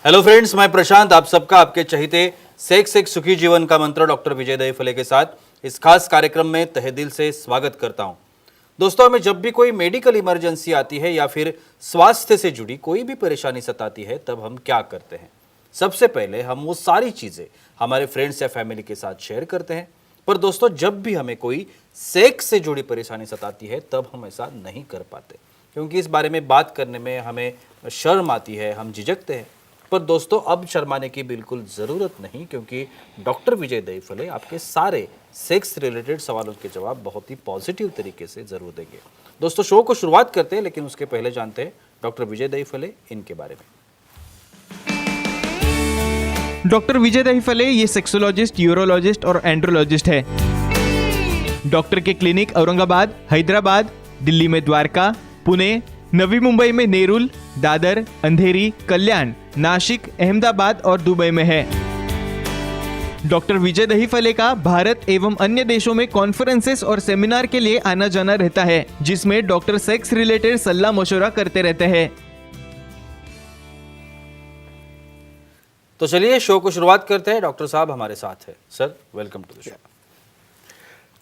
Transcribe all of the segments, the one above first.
Hello friends, मैं प्रशांत आप सबका आपके चहीते सेक्स एक सुखी जीवन का मंत्र डॉक्टर विजय दहीफले के साथ इस खास कार्यक्रम में तहे दिल से स्वागत करता हूं। दोस्तों, हमें जब भी कोई मेडिकल इमरजेंसी आती है या फिर स्वास्थ्य से जुड़ी कोई भी परेशानी सताती है, तब हम क्या करते हैं? सबसे पहले हम वो सारी चीज़ें हमारे फ्रेंड्स या फैमिली के साथ शेयर करते हैं। पर दोस्तों, जब भी हमें कोई सेक्स से जुड़ी परेशानी सताती है, तब हम ऐसा नहीं कर पाते, क्योंकि इस बारे में बात करने में हमें शर्म आती है, हम झिझकते हैं। पर दोस्तों, अब शर्माने की बिल्कुल ज़रूरत नहीं, क्योंकि डॉक्टर विजय दहीफले आपके सारे सेक्स रिलेटेड सवालों के जवाब बहुत ही पॉजिटिव तरीके से ज़रूर देंगे। दोस्तों, शो को शुरुआत करते हैं, लेकिन उसके पहले जानते हैं डॉक्टर विजय दहीफले इनके बारे में। डॉक्टर विजय दहीफले ये सेक्सोलॉजिस्ट, यूरोलॉजिस्ट और एंड्रोलॉजिस्ट है। डॉक्टर के क्लिनिक औरंगाबाद, हैदराबाद, दिल्ली में द्वारका, पुणे, नवी मुंबई में नेरुल, दादर, अंधेरी, कल्याण, नासिक, अहमदाबाद और दुबई में है। डॉक्टर विजय दहीफले का भारत एवं अन्य देशों में कॉन्फ्रेंसेस और सेमिनार के लिए आना जाना रहता है, जिसमें डॉक्टर सेक्स रिलेटेड सलाह मशवरा करते रहते हैं। तो चलिए शो को शुरुआत करते हैं। डॉक्टर साहब हमारे साथ है। Sir, welcome to the show.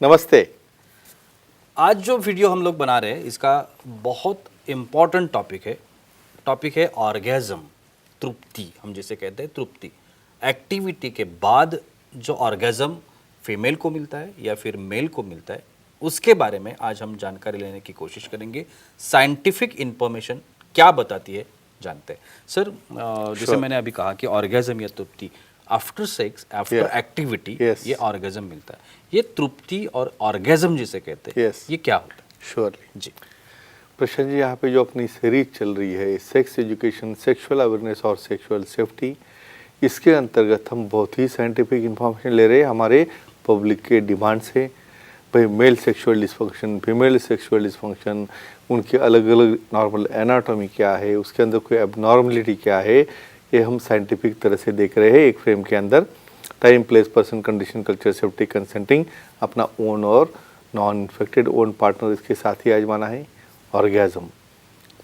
नमस्ते। आज जो वीडियो हम लोग बना रहे हैं, इसका बहुत इम्पॉर्टेंट टॉपिक है ऑर्गेज्म, तृप्ति। हम जिसे कहते हैं तृप्ति, एक्टिविटी के बाद जो ऑर्गेज्म फीमेल को मिलता है या फिर मेल को मिलता है, उसके बारे में आज हम जानकारी लेने की कोशिश करेंगे। साइंटिफिक इंफॉर्मेशन क्या बताती है जानते हैं। सर, जैसे मैंने अभी कहा कि ऑर्गेज्म या तृप्ति आफ्टर सेक्स, आफ्टर एक्टिविटी, ये ऑर्गेज्म मिलता है। ये तृप्ति और ऑर्गेज्म जिसे कहते हैं, ये क्या होता है? श्योरली जी प्रशांत जी, यहाँ पे जो अपनी सीरीज चल रही है सेक्स एजुकेशन, सेक्सुअल अवेयरनेस और सेक्सुअल सेफ्टी, इसके अंतर्गत हम बहुत ही साइंटिफिक इंफॉर्मेशन ले रहे हैं हमारे पब्लिक के डिमांड से। भाई, male sexual dysfunction, female sexual dysfunction, उनके अलग अलग नॉर्मल एनाटॉमी क्या है, उसके अंदर कोई एबनॉर्मलिटी क्या है, ये हम साइंटिफिक तरह से देख रहे हैं एक फ्रेम के अंदर। Time, place, person, condition, culture, safety, consenting, अपना ओन और नॉन इन्फेक्टेड ओन पार्टनर इसके साथ ही आजमाना है। ऑर्गेज्म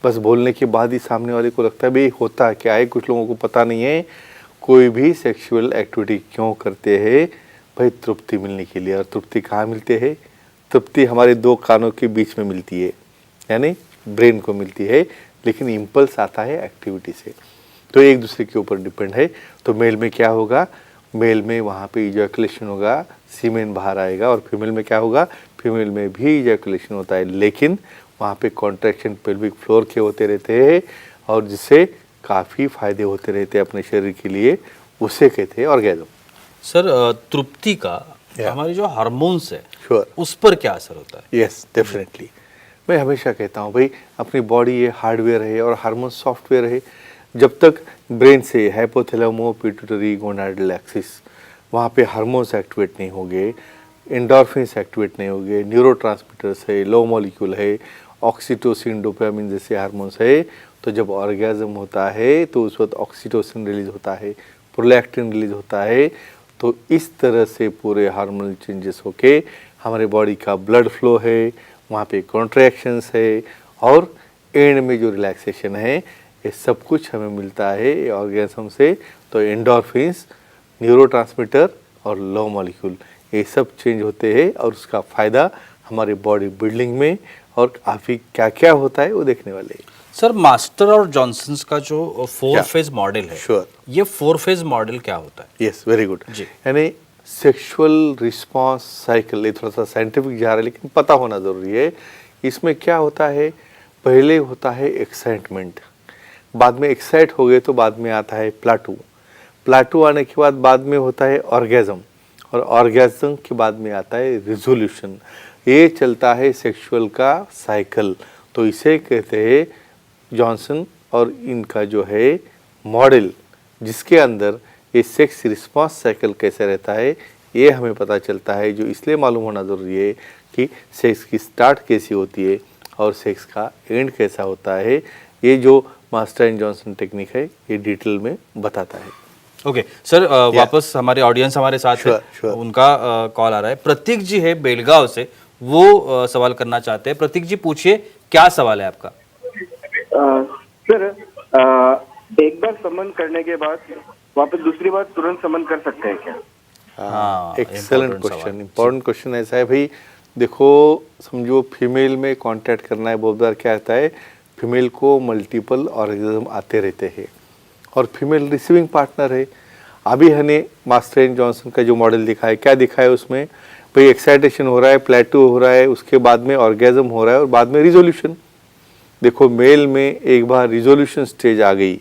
बस बोलने के बाद ही सामने वाले को लगता है भाई होता क्या है, कुछ लोगों को पता नहीं है। कोई भी सेक्सुअल एक्टिविटी क्यों करते हैं? भाई, तृप्ति मिलने के लिए। और तृप्ति कहाँ मिलते हैं? तृप्ति हमारे दो कानों के बीच में मिलती है, यानी ब्रेन को मिलती है, लेकिन इम्पल्स आता है एक्टिविटी से, तो एक दूसरे के ऊपर डिपेंड है। तो मेल में क्या होगा? मेल में वहाँ पे इजैकुलेशन होगा, सीमेन बाहर आएगा। और फीमेल में क्या होगा? फीमेल में भी इजैकुलेशन होता है, लेकिन वहाँ पे कॉन्ट्रैक्शन पेल्विक फ्लोर के होते रहते हैं, और जिससे काफ़ी फायदे होते रहते हैं अपने शरीर के लिए, उसे कहते हैं ऑर्गेज्म। सर, तृप्ति का हमारे जो हार्मोन्स है, उस पर क्या असर होता है? Yes, definitely. मैं हमेशा कहता हूँ भाई, अपनी बॉडी ये हार्डवेयर है और हार्मोन सॉफ्टवेयर है। जब तक ब्रेन से हाइपोथैलेमो पिट्यूटरी गोनाडल एक्सिस, वहाँ पे हार्मोन्स एक्टिवेट नहीं होंगे, एंडोर्फिन्स एक्टिवेट नहीं होंगे, न्यूरोट्रांसमीटर्स है, लो मॉलिक्यूल है, ऑक्सीटोसिन, डोपामिन जैसे हार्मोन्स है, तो जब ऑर्गेज्म होता है तो उस वक्त ऑक्सीटोसिन रिलीज होता है, प्रोलैक्टिन रिलीज होता है। तो इस तरह से पूरे हार्मोनल चेंजेस होके हमारे बॉडी का ब्लड फ्लो है, वहाँ पे कॉन्ट्रैक्शंस है, और एंड में जो रिलैक्सेशन है, ये सब कुछ हमें मिलता है ऑर्गेज्म से। तो एंडोर्फिन्स, न्यूरोट्रांसमीटर और लो मॉलिक्यूल, ये सब चेंज होते हैं, और उसका फ़ायदा हमारे बॉडी बिल्डिंग में और काफ़ी क्या क्या होता है वो देखने वाले हैं। सर, मास्टर और जॉनसन्स का जो 4 फेज मॉडल है, ये 4 फेज मॉडल क्या होता है? Yes, very good. यानी सेक्सुअल रिस्पॉन्स साइकिल, ये थोड़ा सा साइंटिफिक जा रहा है, लेकिन पता होना ज़रूरी है। इसमें क्या होता है? पहले होता है एक्साइटमेंट, बाद में एक्साइट हो गए तो बाद में आता है प्लाटू आने के बाद में होता है ऑर्गेज्म, और ऑर्गेज्म के बाद में आता है रिजोल्यूशन। ये चलता है सेक्सुअल का साइकिल। तो इसे कहते हैं जॉनसन और इनका जो है मॉडल, जिसके अंदर ये सेक्स रिस्पॉन्स साइकिल कैसे रहता है, ये हमें पता चलता है। जो इसलिए मालूम होना ज़रूरी है कि सेक्स की स्टार्ट कैसी होती है और सेक्स का एंड कैसा होता है। ये जो मास्टर एंड जॉनसन टेक्निक है, ये डिटेल में बताता है। ओके सर, वापस हमारे ऑडियंस हमारे साथ है, उनका कॉल आ रहा है। प्रतीक जी है बेलगांव से, वो सवाल करना चाहते हैं। प्रतीक जी, पूछिए, क्या सवाल है आपका? सर, एक बार समन करने के बाद वापस दूसरी बार तुरंत समन कर सकते हैं क्या? हाँ, एक्सेलेंट important क्वेश्चन, सवाल। इंपॉर्टेंट क्वेश्चन ऐसा है भाई। देखो, समझो फीमेल में कांटेक्ट करना है, बहुत बार क्या आता है, फीमेल को मल्टीपल ऑर्गेजम आते रहते हैं और फीमेल रिसीविंग पार्टनर है। अभी हमने मास्टर एंड जॉनसन का जो मॉडल दिखा है, क्या दिखा है उसमें, भाई एक्साइटेशन हो रहा है, प्लेटो हो रहा है, उसके बाद में ऑर्गेजम हो रहा है और बाद में रिजोल्यूशन। देखो, मेल में एक बार रिजोल्यूशन स्टेज आ गई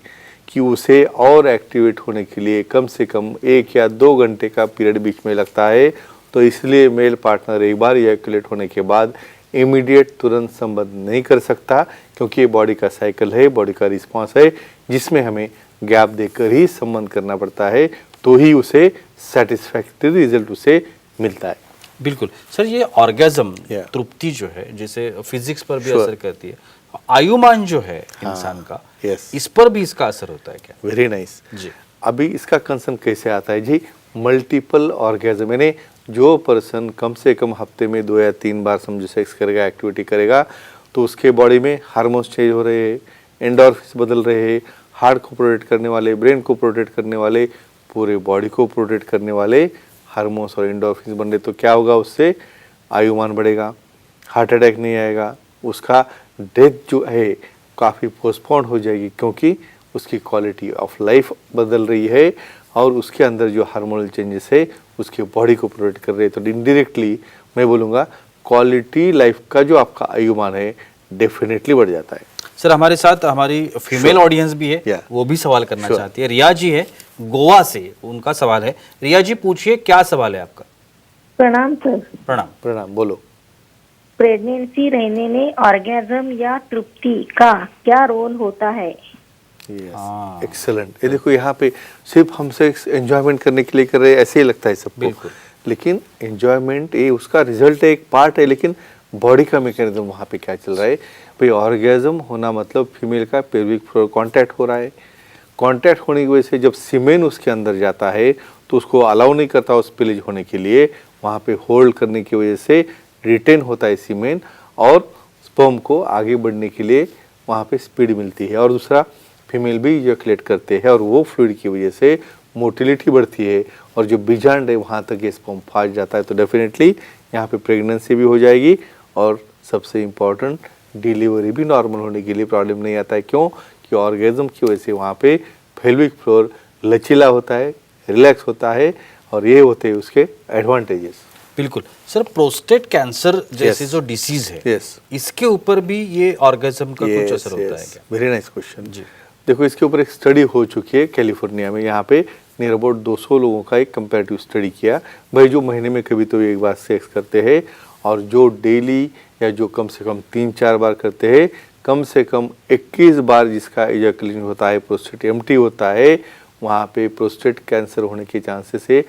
कि उसे और एक्टिवेट होने के लिए कम से कम 1 या 2 घंटे का पीरियड बीच में लगता है, तो इसलिए मेल पार्टनर एक बार इजैकुलेट होने के बाद इमीडिएट तुरंत संबंध नहीं कर सकता, क्योंकि ये बॉडी का साइकिल है, बॉडी का रिस्पॉन्स है, जिसमें हमें गैप देकर ही संबंध करना पड़ता है, तो ही उसे सेटिस्फैक्टरी रिजल्ट उसे मिलता है। बिल्कुल सर, ये ऑर्गेजम Yeah. तृप्ति जो है, जैसे फिजिक्स पर भी Sure. असर करती है, आयुमान जो है इंसान का, yes. इस पर भी इसका असर होता है क्या? Very nice. जी। अभी इसका कंसर्न कैसे आता है जी, मल्टीपल ऑर्गेजम, यानी जो पर्सन कम से कम हफ्ते में 2 या 3 बार समझो सेक्स करेगा, एक्टिविटी करेगा, तो उसके बॉडी में हार्मोन्स चेंज हो रहे हैं, एंडोर्फिन्स बदल रहे हैं, हार्ट को प्रोटेक्ट करने वाले, ब्रेन को प्रोटेक्ट करने वाले, पूरे बॉडी को प्रोटेक्ट करने वाले हार्मोन्स और एंडोर्फिन्स बन रहे, तो क्या होगा, उससे आयुमान बढ़ेगा, हार्ट अटैक नहीं आएगा, उसका डेथ जो है काफ़ी पोस्टपोन हो जाएगी, क्योंकि उसकी क्वालिटी ऑफ लाइफ बदल रही है और उसके अंदर जो हार्मोनल चेंजेस है उसकी बॉडी को प्रोटेक्ट कर रहे हैं। तो इनडायरेक्टली मैं बोलूँगा क्वालिटी लाइफ का जो आपका आयुमान है डेफिनेटली बढ़ जाता है। सर, हमारे साथ हमारी फीमेल ऑडियंस भी है, Yeah. वो भी सवाल करना Sure. चाहती है। रिया जी है गोवा से, उनका सवाल है। रिया जी, पूछिए, क्या सवाल है आपका? प्रणाम सर। प्रणाम। प्रणाम, बोलो। प्रेगनेंसी रहने में ऑर्गेजम या तृप्ति का क्या रोल होता है? हाँ। एक्सेलेंट। ये देखो, यहाँ पे सिर्फ हम सेक्स एंजॉयमेंट करने के लिए कर रहे हैं ऐसे ही लगता है सबको, बिल्कुल। लेकिन एंजॉयमेंट ये उसका रिजल्ट है, एक पार्ट है, लेकिन बॉडी का मैकेनिज्म वहाँ पे क्या चल रहा है भाई। ऑर्गेजम होना मतलब फीमेल का पेल्विक फ्लोर कांटेक्ट हो रहा है, कांटेक्ट होने की वजह से जब सीमेन उसके अंदर जाता है तो उसको अलाउ नहीं करता उस स्पिलेज होने के लिए, वहाँ पे होल्ड करने की वजह से रिटेन होता है सीमेन और स्पर्म को आगे बढ़ने के लिए वहाँ पे स्पीड मिलती है। और दूसरा, फीमेल भी इजैकुलेट करते हैं और वो फ्लूइड की वजह से मोटिलिटी बढ़ती है और जो बीजांड है वहाँ तक ये स्पर्म फास्ट जाता है। तो डेफिनेटली यहाँ पे प्रेगनेंसी भी हो जाएगी और सबसे इम्पॉर्टेंट डिलीवरी भी नॉर्मल होने के लिए प्रॉब्लम नहीं आता है। क्यों? कि ऑर्गेजम की वजह से वहाँ पे पेल्विक फ्लोर लचीला होता है, रिलैक्स होता है और ये होते हैं उसके एडवांटेजेस। बिल्कुल सर, प्रोस्टेट कैंसर जैसे Yes. जो डिसीज है, Yes. इसके ऊपर भी ये ऑर्गेजम का कुछ असर होता है क्या? Very nice question. जी। देखो, इसके ऊपर एक स्टडी हो चुकी है कैलिफोर्निया में, यहाँ पे नियर अबाउट 200 लोगों का एक कंपैरेटिव स्टडी किया। भाई जो महीने में कभी तो एक बार सेक्स करते हैं और जो डेली या जो कम से कम 3-4 बार करते हैं, कम से कम 21 बार जिसका इजैकुलेशन होता है, प्रोस्टेट एम्प्टी होता है, वहाँ पे प्रोस्टेट कैंसर होने के चांसेस है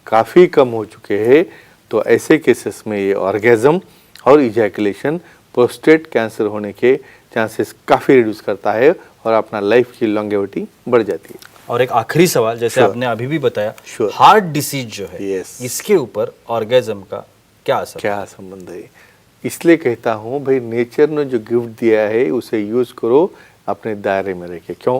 काफ़ी कम हो चुके हैं। तो ऐसे केसेस में ये ऑर्गेजम और इजैकुलेशन प्रोस्टेट कैंसर होने के चांसेस काफ़ी रिड्यूस करता है और अपना लाइफ की लॉन्गेविटी बढ़ जाती है। और एक आखिरी सवाल, जैसे Sure. आपने अभी भी बताया, Sure. हार्ट डिसीज जो है, Yes. इसके ऊपर ऑर्गेजम का क्या असर? क्या संबंध है? इसलिए कहता हूँ भाई, नेचर ने जो गिफ्ट दिया है उसे यूज़ करो अपने दायरे में रह के। क्यों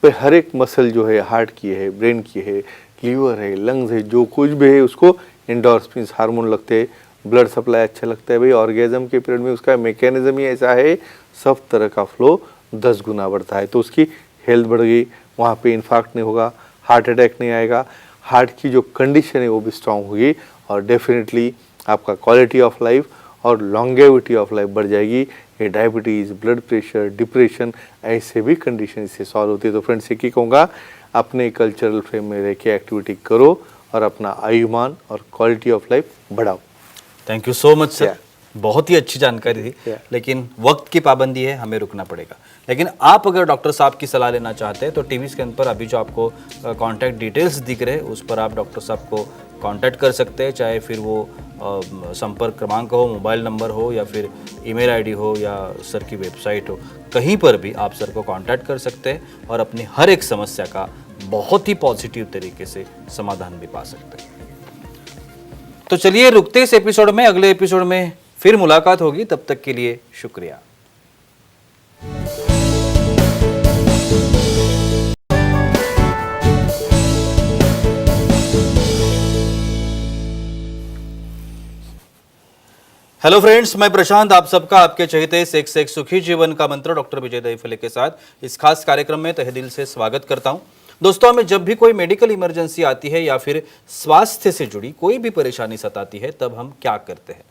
भाई? हर एक मसल जो है, हार्ट की है, ब्रेन की है, लीवर है, लंग्स है, जो कुछ भी है उसको एंडोर्फिन्स हार्मोन लगते हैं, ब्लड सप्लाई अच्छा लगता है। भाई ऑर्गेजम के पीरियड में उसका मैकेनिज्म ही ऐसा है, सब तरह का फ्लो 10 गुना बढ़ता है। तो उसकी हेल्थ बढ़ गई, वहाँ पे इन्फार्क्ट नहीं होगा, हार्ट अटैक नहीं आएगा, हार्ट की जो कंडीशन है वो भी स्ट्रांग होगी और डेफिनेटली आपका क्वालिटी ऑफ लाइफ और लॉन्गेविटी ऑफ लाइफ बढ़ जाएगी। ये डायबिटीज़, ब्लड प्रेशर, डिप्रेशन, ऐसे भी कंडीशन इससे सॉल्व होती है। तो फ्रेंड्स, एक ही कहूँगा, अपने कल्चरल फ्रेम में रह के एक्टिविटी करो और अपना आयुमान और क्वालिटी ऑफ लाइफ बढ़ाओ। Thank you so much sir, Yeah. बहुत ही अच्छी जानकारी थी। Yeah. लेकिन वक्त की पाबंदी है, हमें रुकना पड़ेगा। लेकिन आप अगर डॉक्टर साहब की सलाह लेना चाहते हैं तो टीवी स्क्रीन पर अभी जो आपको कांटेक्ट डिटेल्स दिख रहे हैं उस पर आप डॉक्टर साहब को कांटेक्ट कर सकते हैं, चाहे फिर वो संपर्क क्रमांक हो, मोबाइल नंबर हो या फिर ईमेल आईडी हो या सर की वेबसाइट हो, कहीं पर भी आप सर को कांटेक्ट कर सकते हैं और अपनी हर एक समस्या का बहुत ही पॉजिटिव तरीके से समाधान भी पा सकते हैं। तो चलिए रुकते इस एपिसोड में, अगले एपिसोड में फिर मुलाकात होगी। तब तक के लिए शुक्रिया। हेलो फ्रेंड्स, मैं प्रशांत आप सबका आपके चहेते सेक्स एक सुखी जीवन का मंत्र डॉक्टर विजय दहीफले के साथ इस खास कार्यक्रम में तहे दिल से स्वागत करता हूं। दोस्तों, हमें जब भी कोई मेडिकल इमरजेंसी आती है या फिर स्वास्थ्य से जुड़ी कोई भी परेशानी सताती है, तब हम क्या करते हैं?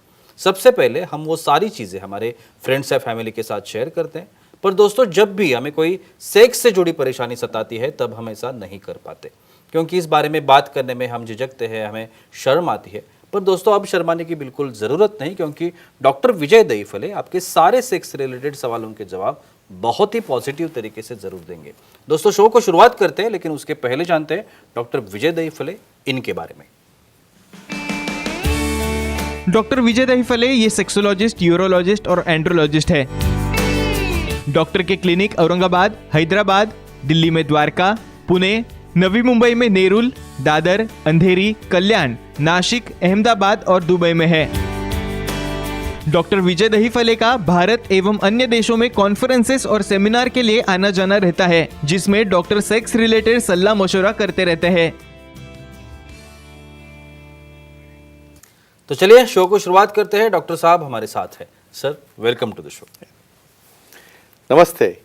सबसे पहले हम वो सारी चीज़ें हमारे फ्रेंड्स या फैमिली के साथ शेयर करते हैं। पर दोस्तों, जब भी हमें कोई सेक्स से जुड़ी परेशानी सताती है, तब हम ऐसा नहीं कर पाते, क्योंकि इस बारे में बात करने में हम झिझकते हैं, हमें शर्म आती है। पर दोस्तों, अब शर्माने की बिल्कुल ज़रूरत नहीं, क्योंकि डॉक्टर विजय दहीफले आपके सारे सेक्स रिलेटेड सवालों के जवाब बहुत ही पॉजिटिव तरीके से ज़रूर देंगे। दोस्तों, शो को शुरुआत करते हैं, लेकिन उसके पहले जानते हैं डॉक्टर विजय दहीफले इनके बारे में। डॉक्टर विजय दहीफले ये सेक्सोलॉजिस्ट, यूरोलॉजिस्ट और एंड्रोलॉजिस्ट है। डॉक्टर के क्लिनिक औरंगाबाद, हैदराबाद, दिल्ली में द्वारका, पुणे, नवी मुंबई में नेरुल, दादर, अंधेरी, कल्याण, नासिक, अहमदाबाद और दुबई में है। डॉक्टर विजय दहीफले का भारत एवं अन्य देशों में कॉन्फ्रेंसेस और सेमिनार के लिए आना जाना रहता है, जिसमें डॉक्टर सेक्स रिलेटेड सलाह मशवरा करते रहते हैं। तो चलिए शो को शुरुआत करते हैं। डॉक्टर साहब हमारे साथ हैं। Sir, welcome to the show. नमस्ते।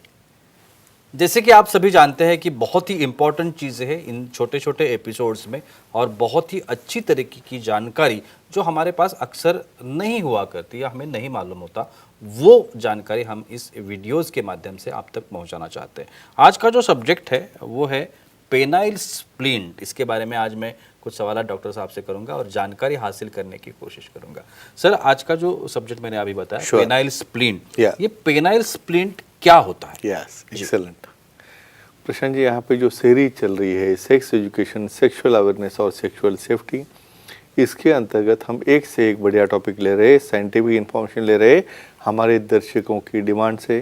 जैसे कि आप सभी जानते हैं कि बहुत ही इंपॉर्टेंट चीज़ें हैं इन छोटे छोटे एपिसोड्स में, और बहुत ही अच्छी तरीके की जानकारी जो हमारे पास अक्सर नहीं हुआ करती या हमें नहीं मालूम होता, वो जानकारी हम इस वीडियोस के माध्यम से आप तक पहुंचाना चाहते हैं। आज का जो सब्जेक्ट है वो है पेनाइल स्प्लिंट। इसके बारे में आज मैं कुछ सवाल डॉक्टर साहब से करूंगा और जानकारी हासिल करने की कोशिश करूंगा। सर, आज का जो सब्जेक्ट मैंने अभी बताया, Sure. Penile splint, Yeah. ये पेनाइल स्प्लिंट क्या होता है? Yes, excellent. प्रशांत जी, यहाँ पे जो सीरीज चल रही है सेक्स एजुकेशन, सेक्सुअल अवेयरनेस और सेक्सुअल सेफ्टी, इसके अंतर्गत हम एक से एक बढ़िया टॉपिक ले रहे हैं, साइंटिफिक इंफॉर्मेशन ले रहे हैं हमारे दर्शकों की डिमांड से।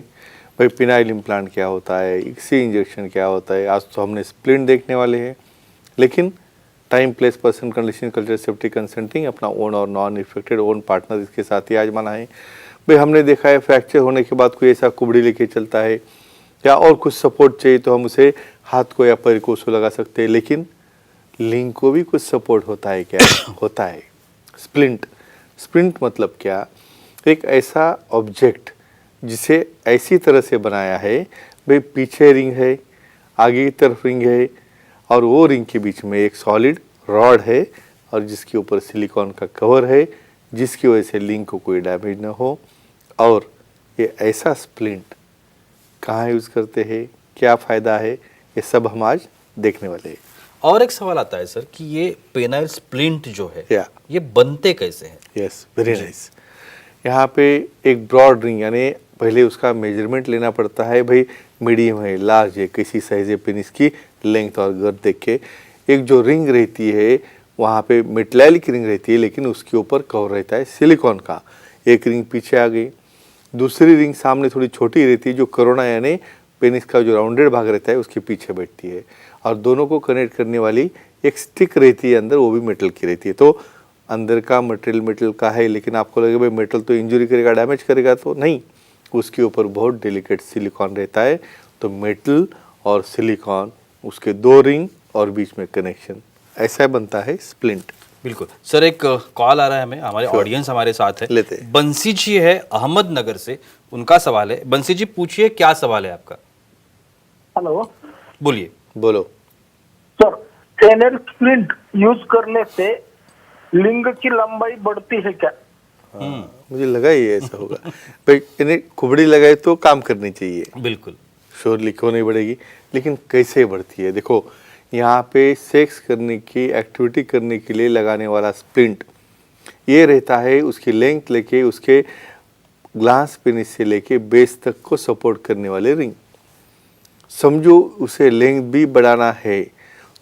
भाई, पिनाइल इम्प्लांट क्या होता है, इक्सी इंजेक्शन क्या होता है। आज तो हमने स्प्लिंट देखने वाले हैं, लेकिन time, place, person, condition, culture, safety, consulting, अपना ओन और नॉन इफेक्टेड ओन पार्टनर इसके साथ ही आजमाना है। भाई, हमने देखा है फ्रैक्चर होने के बाद कोई ऐसा कुबड़ी लेके चलता है या और कुछ सपोर्ट चाहिए तो हम उसे हाथ को या पैर को उसको लगा सकते हैं, लेकिन लिंग को भी कुछ सपोर्ट होता है क्या? होता है। स्प्लिंट, स्प्लिंट मतलब क्या? एक ऐसा ऑब्जेक्ट जिसे ऐसी तरह से बनाया है, भाई पीछे रिंग है, आगे की तरफ रिंग है, और वो रिंग के बीच में एक सॉलिड रॉड है और जिसके ऊपर सिलिकॉन का कवर है, जिसकी वजह से लिंग को कोई डैमेज ना हो। और ये ऐसा स्प्लिंट कहाँ यूज़ करते हैं, क्या फ़ायदा है, ये सब हम आज देखने वाले हैं। और एक सवाल आता है सर कि ये पेनाइल स्प्लिंट जो है, या ये बनते कैसे हैं? Yes, very nice. यहाँ पे एक ब्रॉड रिंग, यानी पहले उसका मेजरमेंट लेना पड़ता है। भाई, मीडियम है, लार्ज है, किसी साइज है, पेनिस की लेंथ और गर्थ देख के एक जो रिंग रहती है, वहाँ पे मेटैलिक रिंग रहती है, लेकिन उसके ऊपर कवर रहता है सिलिकॉन का। एक रिंग पीछे आ गई, दूसरी रिंग सामने थोड़ी छोटी रहती है, जो कोरोना यानी पेनिस का जो राउंडेड भाग रहता है उसके पीछे बैठती है, और दोनों को कनेक्ट करने वाली एक स्टिक रहती है अंदर, वो भी मेटल की रहती है। तो अंदर का मटेरियल मेटल का है, लेकिन आपको लगेगा भाई मेटल तो इंजरी करेगा, डैमेज करेगा, तो नहीं, उसके ऊपर बहुत डेलिकेट सिलिकॉन रहता है। तो मेटल और सिलिकॉन, उसके दो रिंग और बीच में कनेक्शन, ऐसा बनता है स्प्लिंट। बिल्कुल सर, एक कॉल आ रहा है हमें, हमारे ऑडियंस हमारे साथ है। लेते हैं। बंसी जी है अहमदनगर से, उनका सवाल है। बंसी जी, पूछिए, क्या सवाल है आपका? हेलो, बोलिए। बोलो। सर, पेनाइल स्प्लिंट यूज करने से लिंग की लंबाई बढ़ती है क्या? मुझे लगा ही ऐसा होगा। भाई, इन्हें कुबड़ी लगाए तो काम करनी चाहिए, बिल्कुल। श्योरली क्यों नहीं बढ़ेगी, लेकिन कैसे बढ़ती है? देखो, यहाँ पे सेक्स करने की एक्टिविटी करने के लिए लगाने वाला स्प्लिंट ये रहता है, उसकी लेंथ लेके उसके ग्लास पेनिस से लेके बेस तक को सपोर्ट करने वाले रिंग। समझो उसे लेंथ भी बढ़ाना है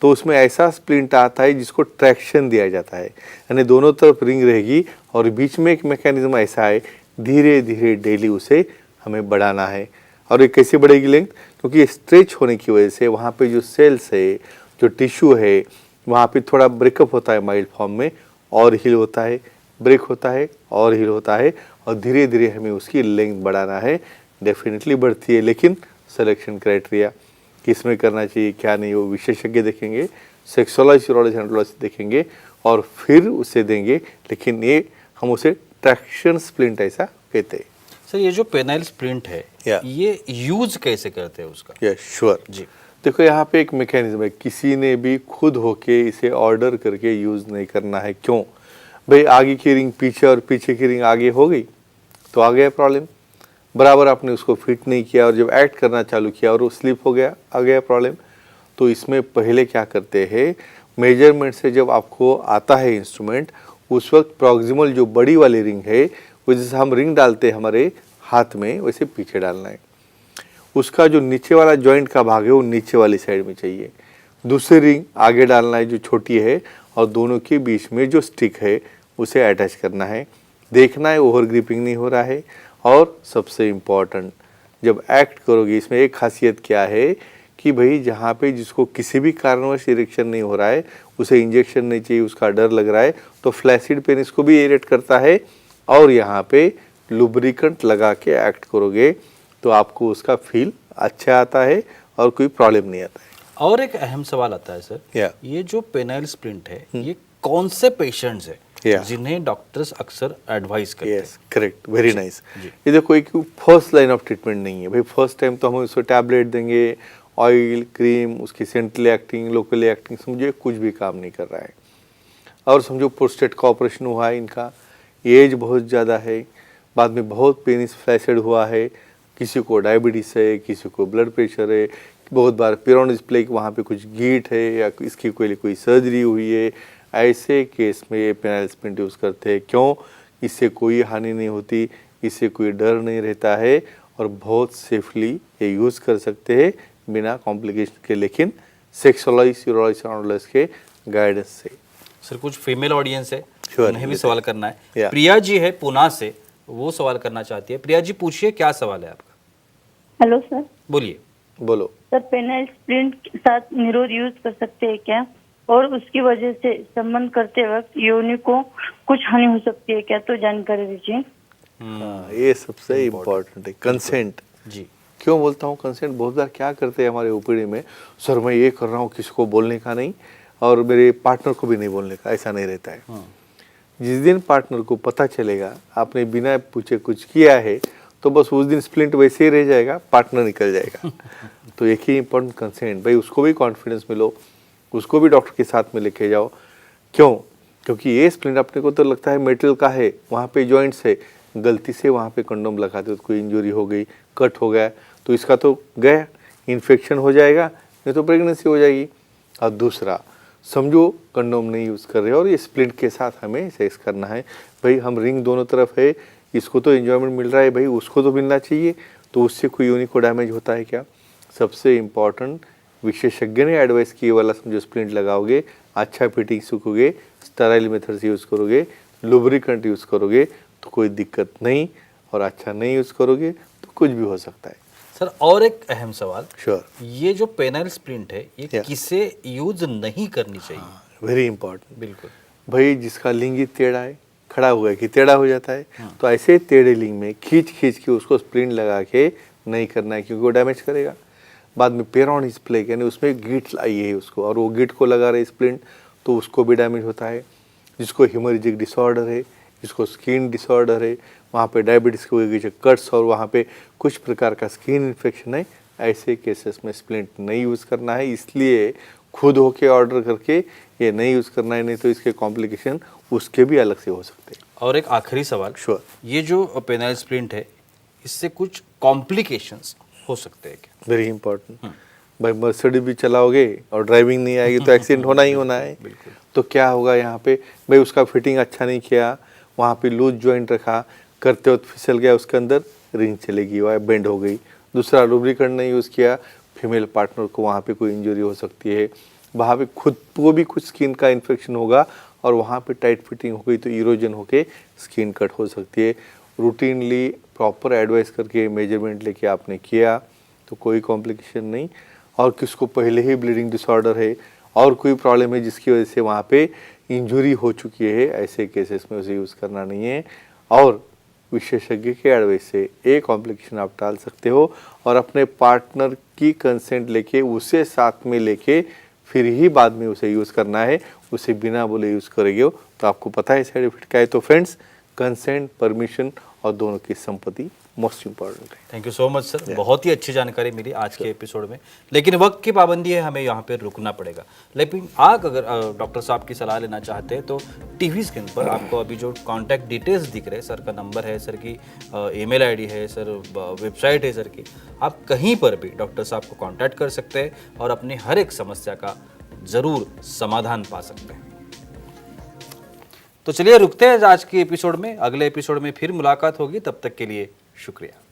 तो उसमें ऐसा स्प्लिंट आता है जिसको ट्रैक्शन दिया जाता है, यानी दोनों तरफ रिंग रहेगी और बीच में एक मैकेनिज्म ऐसा है, धीरे धीरे डेली उसे हमें बढ़ाना है। और ये कैसे बढ़ेगी लेंथ? क्योंकि ये स्ट्रेच होने की वजह से वहाँ पे जो सेल्स है, जो टिश्यू है, वहाँ पे थोड़ा ब्रेकअप होता है माइल्ड फॉर्म में, और हील होता है, ब्रेक होता है और हील होता है, और धीरे धीरे हमें उसकी लेंथ बढ़ाना है। डेफिनेटली बढ़ती है, लेकिन सिलेक्शन क्राइटेरिया किस में करना चाहिए क्या नहीं, वो विशेषज्ञ देखेंगे, सेक्सोलॉजी, यूरोलॉजी, एंड्रोलॉजी देखेंगे और फिर उसे देंगे। लेकिन ये हम उसे ट्रैक्शन स्प्लिंट ऐसा कहते हैं। सर ये जो पेनाइल स्प्लिंट है या। ये यूज कैसे करते हैं उसका? यस श्योर जी। देखो यहाँ पे एक मैकेनिज्म है, किसी ने भी खुद होके इसे ऑर्डर करके यूज नहीं करना है। क्यों भाई, आगे की रिंग पीछे और पीछे की रिंग आगे हो गई तो आ गया प्रॉब्लम, बराबर आपने उसको फिट नहीं किया और जब एक्ट करना चालू किया और वो स्लिप हो गया, आ गया प्रॉब्लम। तो इसमें पहले क्या करते हैं, मेजरमेंट से जब आपको आता है इंस्ट्रूमेंट, उस वक्त प्रॉक्सिमल जो बड़ी वाली रिंग है वो जैसे हम रिंग डालते हैं हमारे हाथ में वैसे पीछे डालना है। उसका जो नीचे वाला जॉइंट का भाग है वो नीचे वाली साइड में चाहिए। दूसरी रिंग आगे डालना है जो छोटी है, और दोनों के बीच में जो स्टिक है उसे अटैच करना है। देखना है ओवर ग्रिपिंग नहीं हो रहा है। और सबसे इम्पॉर्टेंट, जब एक्ट करोगे इसमें एक खासियत क्या है कि भाई जहाँ पे जिसको किसी भी कारणवश इरेक्शन नहीं हो रहा है, उसे इंजेक्शन नहीं चाहिए, उसका डर लग रहा है, तो फ्लैसिड पेन इसको भी इरेट करता है। और यहाँ पे लुब्रिकेंट लगा के एक्ट करोगे तो आपको उसका फील अच्छा आता है और कोई प्रॉब्लम नहीं आता है। और एक अहम सवाल आता है सर, या। ये जो पेनाइल स्प्लिंट है ये कौन से पेशेंट्स है या। जिन्हें डॉक्टर्स अक्सर एडवाइस करते हैं? Yes correct, very nice. जी। ये देखो एक फर्स्ट लाइन ऑफ ट्रीटमेंट नहीं है भाई। फर्स्ट टाइम तो हम उसको टैबलेट देंगे, ऑयल क्रीम, उसकी सेंट्रली एक्टिंग लोकली एक्टिंग, समझिए कुछ भी काम नहीं कर रहा है। और समझो प्रोस्टेट का ऑपरेशन हुआ है, इनका एज बहुत ज़्यादा है, बाद में बहुत पेनिस फ्लैसिड हुआ है, किसी को डायबिटीज है, किसी को ब्लड प्रेशर है, बहुत बार पेरोनिस प्लेग वहाँ पे कुछ गीट है या इसकी कोई सर्जरी हुई है, ऐसे केस में ये पेनाइल स्प्लिंट यूज़ करते हैं। क्यों? इससे कोई हानि नहीं होती, इससे कोई डर नहीं रहता है और बहुत सेफली ये यूज़ कर सकते हैं बिना कॉम्प्लिकेशन के, लेकिन सेक्सोलॉजिस्ट यूरोलॉजिस्ट एंड्रोलॉजिस्ट के गाइडेंस से। सर कुछ फीमेल ऑडियंस है, Sure, उन्हें भी yes, सवाल करना है। Yeah. प्रिया जी है पुणे से, वो सवाल करना चाहती है। प्रिया जी पूछिए, क्या सवाल है आपका? Hello sir. बोलिए। बोलो। सर पेनाइल स्प्लिंट के साथ निरोध यूज कर सकते हैं क्या? और उसकी वजह से संबंध करते वक्त योनि को कुछ हानि हो सकती है क्या? तो जानकारी दीजिए। हाँ, ये सबसे इम्पोर्टेंट है, कंसेंट। जी। क्यों बोलता हूँ कंसेंट? बहुत बार क्या करते हैं हमारे ओपीडी में, सर मैं ये कर रहा हूँ, किसी को बोलने का नहीं और मेरे पार्टनर को भी नहीं बोलने का, ऐसा नहीं रहता है। जिस दिन पार्टनर को पता चलेगा आपने बिना पूछे कुछ किया है तो बस उस दिन स्प्लिंट वैसे ही रह जाएगा, पार्टनर निकल जाएगा। तो एक ही इम्पोर्टेंट कंसेंट, भाई उसको भी कॉन्फिडेंस मिलो, उसको भी डॉक्टर के साथ में लेके जाओ। क्यों? क्योंकि ये स्प्लिंट अपने को तो लगता है मेटल का है, वहाँ पे जॉइंट्स है, गलती से वहाँ पे कंडोम लगा दो तो कोई इंजरी हो गई, कट हो गया तो इसका तो गया, इन्फेक्शन हो जाएगा, नहीं तो प्रेगनेंसी हो जाएगी। और दूसरा, समझो कंडोम नहीं यूज़ कर रहे और ये स्प्लिंट के साथ हमें सेक्स करना है, भाई हम रिंग दोनों तरफ है, इसको तो एंजॉयमेंट मिल रहा है, भाई उसको तो मिलना चाहिए, तो उससे कोई योनि को डैमेज होता है क्या? सबसे इम्पॉर्टेंट, विशेषज्ञ ने एडवाइस किए वाला समझो स्प्लिंट लगाओगे, अच्छा फिटिंग सीखोगे, स्टेराइल मेथड से यूज़ करोगे, लुब्रिकेंट यूज़ करोगे तो कोई दिक्कत नहीं, और अच्छा नहीं यूज़ करोगे तो कुछ भी हो सकता है। सर और एक अहम सवाल, श्योर, ये जो पेनाइल स्प्लिंट है ये Yeah. किसे यूज नहीं करनी चाहिए? Very important. बिल्कुल। भाई जिसका लिंग ही टेढ़ा है, खड़ा हुआ है कि टेढ़ा हो जाता है, तो ऐसे टेढ़े लिंग में खींच खींच के उसको स्प्लिंट लगा के नहीं करना है, क्योंकि वो डैमेज करेगा। बाद में पेरोनिस प्लेग यानी उसमें गिट आई है उसको, और वो गिट को लगा रहे स्प्लिंट तो उसको भी डैमेज होता है। जिसको हेमोरेजिक डिसऑर्डर है, जिसको स्किन डिसऑर्डर है, वहाँ पे डायबिटीज़ की वजह से कट्स और वहाँ पे कुछ प्रकार का स्किन इन्फेक्शन है, ऐसे केसेस में स्प्लिंट नहीं यूज़ करना है। इसलिए खुद होके ऑर्डर करके ये नहीं यूज़ करना है, नहीं तो इसके कॉम्प्लिकेशन उसके भी अलग से हो सकते हैं। और एक आखिरी सवाल, श्योर, ये जो पेनाइल स्प्लिंट है इससे कुछ कॉम्प्लिकेशंस हो सकते हैं क्या? Very important. भाई मर्सिडीज भी चलाओगे और ड्राइविंग नहीं आएगी तो एक्सीडेंट होना ही होना है। तो क्या होगा यहाँ पे, भाई उसका फिटिंग अच्छा नहीं किया, वहाँ पे लूज जॉइंट रखा, करते वक्त फिसल गया, उसके अंदर रिंग चलेगी, वह बेंड हो गई। दूसरा, लुब्रिकेंट नहीं यूज़ किया, फीमेल पार्टनर को वहाँ पे कोई इंजरी हो सकती है, वहाँ पे खुद को भी कुछ स्किन का इन्फेक्शन होगा और वहाँ पे टाइट फिटिंग हो गई तो इरोजन होके स्किन कट हो सकती है। रूटीनली प्रॉपर एडवाइस करके मेजरमेंट लेके आपने किया तो कोई कॉम्प्लिकेशन नहीं। और किसको पहले ही ब्लीडिंग डिसऑर्डर है और कोई प्रॉब्लम है जिसकी वजह से वहाँ पे इंजरी हो चुकी है, ऐसे केसेस में उसे यूज़ करना नहीं है। और विशेषज्ञ के एडवाइस से एक कॉम्प्लिकेशन आप टाल सकते हो, और अपने पार्टनर की कंसेंट लेके उसे साथ में लेके फिर ही बाद में उसे यूज़ करना है। उसे बिना बोले यूज़ करेंगे तो आपको पता है साइड इफेक्ट क्या है। तो फ्रेंड्स, कंसेंट, परमिशन और दोनों की संपत्ति मोस्ट इम्पॉर्टेंट है। Thank you so much sir, बहुत ही अच्छी जानकारी मिली आज के एपिसोड में। लेकिन वक्त की पाबंदी है, हमें यहाँ पे रुकना पड़ेगा। लेकिन आप अगर डॉक्टर साहब की सलाह लेना चाहते हैं तो टीवी स्क्रीन पर आपको अभी जो कांटेक्ट डिटेल्स दिख रहे हैं, सर का नंबर है, सर की ईमेल आईडी है, सर वेबसाइट है सर की, आप कहीं पर भी डॉक्टर साहब को कांटेक्ट कर सकते हैं और अपनी हर एक समस्या का ज़रूर समाधान पा सकते हैं। तो चलिए रुकते हैं आज के एपिसोड में, अगले एपिसोड में फिर मुलाकात होगी, तब तक के लिए शुक्रिया।